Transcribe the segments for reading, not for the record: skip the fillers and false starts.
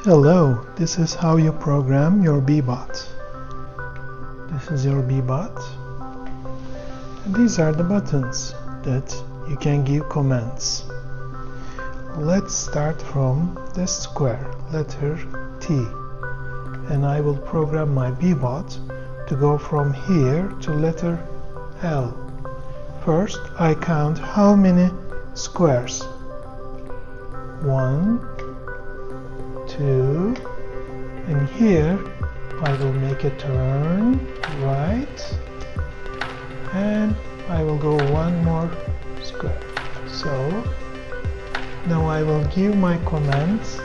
Hello, this is how you program your Beebot. This is your Beebot. And these are the buttons that you can give commands. Let's start from this square, letter T. And I will program my Beebot to go from here to letter L. First, I count how many squares. 1, 2, and here I will make a turn right, and I will go one more square. So now I will give my commands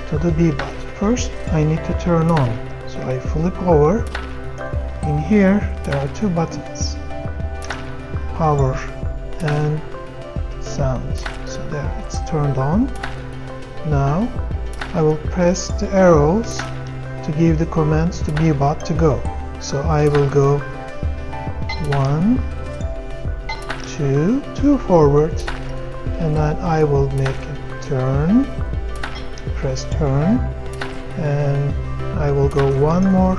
to the Beebot. First I need to turn on, so I flip over. In here there are two buttons, power and sound. So there, it's turned on. Now I will press the arrows to give the commands to Beebot to go. So I will go 1, 2 forward, and then I will make a turn, press turn, and I will go one more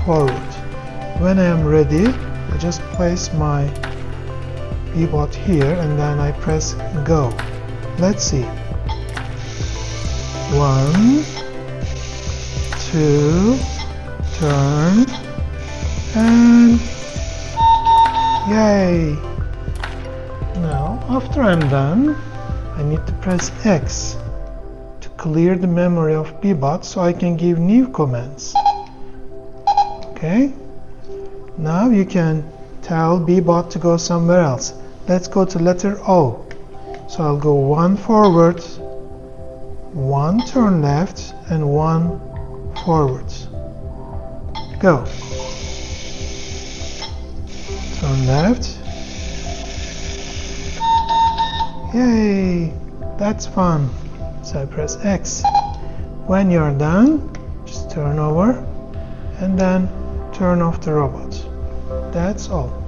forward. When I am ready, I just place my Beebot here and then I press go. Let's see. 1, 2, turn, and yay! Now, after I'm done, I need to press X to clear the memory of Beebot so I can give new commands. Okay? Now you can tell Beebot to go somewhere else. Let's go to letter O. So I'll go 1 forward, 1 turn left, and 1 forward. Go. Turn left. Yay! That's fun. So I press X. When you're done, just turn over and then turn off the robot. That's all.